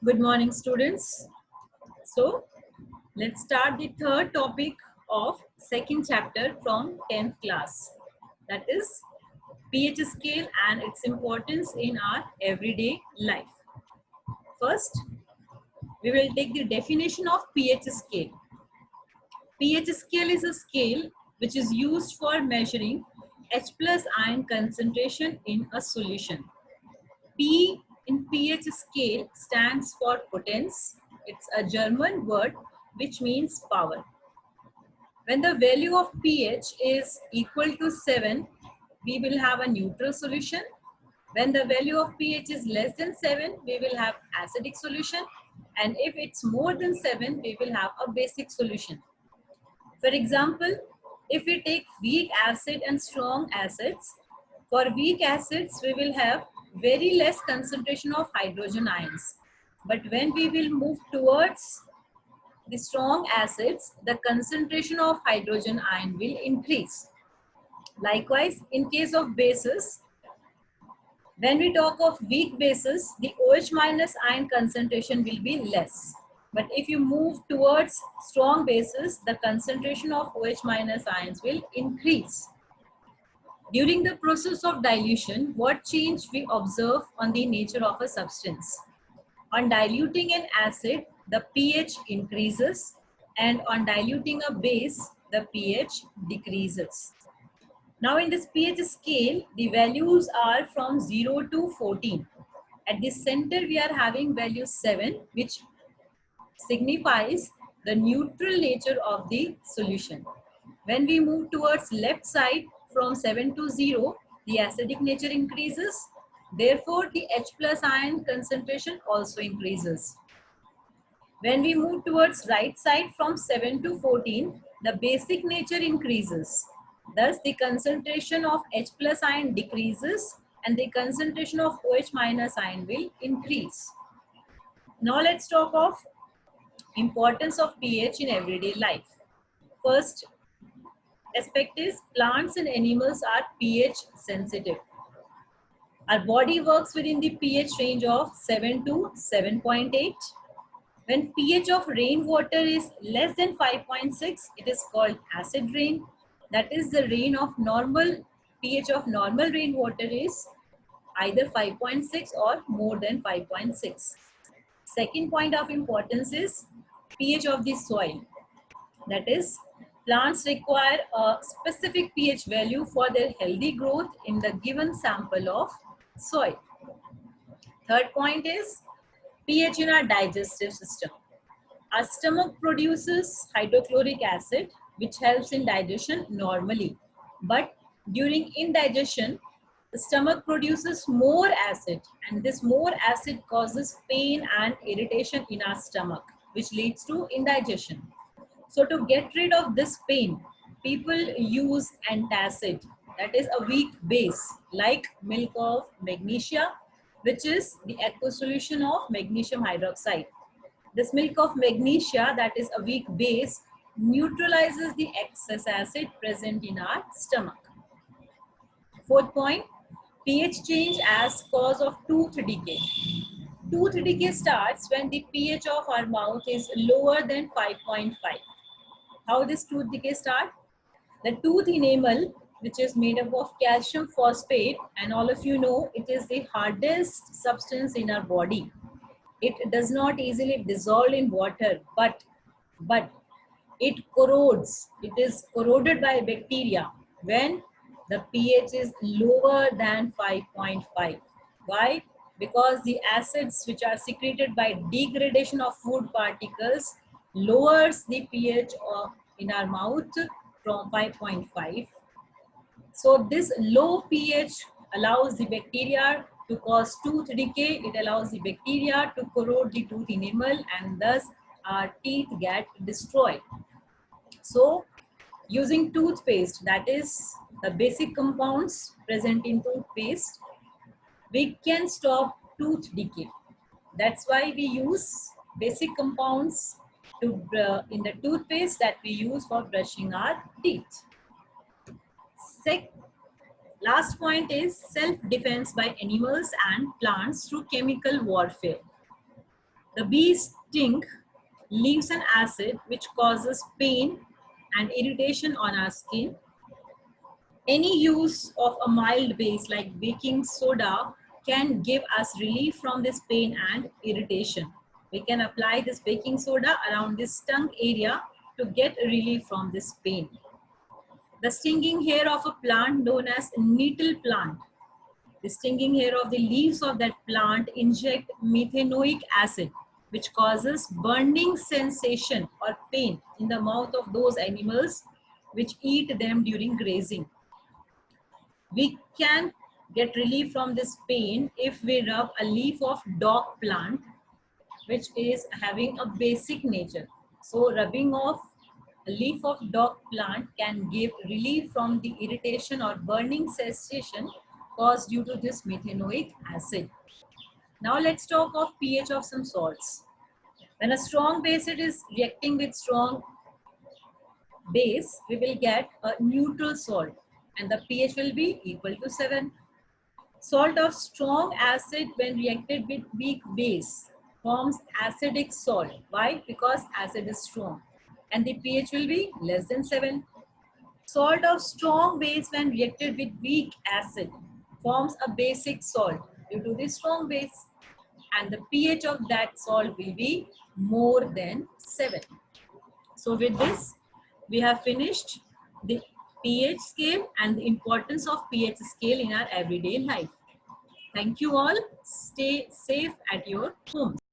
Good morning, students. So, let's start the third topic of second chapter from 10th class. That is pH scale and its importance in our everyday life. First, we will take the definition of pH scale. pH scale is a scale which is used for measuring H plus ion concentration in a solution. P in pH scale stands for potence. It's a German word which means power. When the value of pH is equal to 7, we will have a neutral solution. When the value of pH is less than 7, we will have acidic solution. And if it's more than 7, we will have a basic solution. For example, if we take weak acid and strong acids, for weak acids we will have very less concentration of hydrogen ions. But when we will move towards the strong acids, the concentration of hydrogen ion will increase. Likewise, in case of bases, when we talk of weak bases, the OH minus ion concentration will be less. But if you move towards strong bases, the concentration of OH minus ions will increase. During the process of dilution, what change we observe on the nature of a substance? On diluting an acid, the pH increases, and on diluting a base, the pH decreases. Now in this pH scale, the values are from 0 to 14. At the center, we are having value 7, which signifies the neutral nature of the solution. When we move towards left side from 7 to 0, the acidic nature increases. Therefore, the H plus ion concentration also increases. When we move towards right side from 7 to 14, the basic nature increases. Thus, the concentration of H plus ion decreases and the concentration of OH minus ion will increase. Now, let's talk of importance of pH in everyday life. First aspect is plants and animals are pH sensitive. Our body works within the pH range of 7 to 7.8. When pH of rainwater is less than 5.6, it is called acid rain. That is the rain of normal, pH of normal rainwater is either 5.6 or more than 5.6. Second point of importance is pH of the soil. That is, plants require a specific pH value for their healthy growth in the given sample of soil. Third point is pH in our digestive system. Our stomach produces hydrochloric acid, which helps in digestion normally. But during indigestion, the stomach produces more acid, and this more acid causes pain and irritation in our stomach, which leads to indigestion. So to get rid of this pain, people use antacid, that is a weak base like milk of magnesia, which is the aqueous solution of magnesium hydroxide. This milk of magnesia, that is a weak base, neutralizes the excess acid present in our stomach. Fourth point, pH change as cause of tooth decay. Tooth decay starts when the pH of our mouth is lower than 5.5. How this tooth decay start? The tooth enamel, which is made up of calcium phosphate, and all of you know it is the hardest substance in our body. It does not easily dissolve in water, but it corrodes. It is corroded by bacteria when the pH is lower than 5.5. Why? Because the acids which are secreted by degradation of food particles lowers the pH in our mouth from 5.5. So this low pH allows the bacteria to cause tooth decay. It allows the bacteria to corrode the tooth enamel, and thus our teeth get destroyed. So using toothpaste, that is the basic compounds present in toothpaste, we can stop tooth decay. That's why we use basic compounds in the toothpaste that we use for brushing our teeth. Last point is self-defense by animals and plants through chemical warfare. The bee sting leaves an acid which causes pain and irritation on our skin. Any use of a mild base like baking soda can give us relief from this pain and irritation. We can apply this baking soda around this stung area to get relief from this pain. The stinging hair of a plant known as nettle plant. The stinging hair of the leaves of that plant inject methanoic acid, which causes burning sensation or pain in the mouth of those animals which eat them during grazing. We can get relief from this pain if we rub a leaf of dock plant, which is having a basic nature. So rubbing off a leaf of dock plant can give relief from the irritation or burning sensation caused due to this methanoic acid. Now let's talk of pH of some salts. When a strong base is reacting with strong base, we will get a neutral salt and the pH will be equal to 7. Salt of strong acid when reacted with weak base forms acidic salt. Why? Because acid is strong and the pH will be less than 7. Salt of strong base when reacted with weak acid forms a basic salt due to the strong base and the pH of that salt will be more than 7. So with this, we have finished the pH scale and the importance of pH scale in our everyday life. Thank you all. Stay safe at your homes.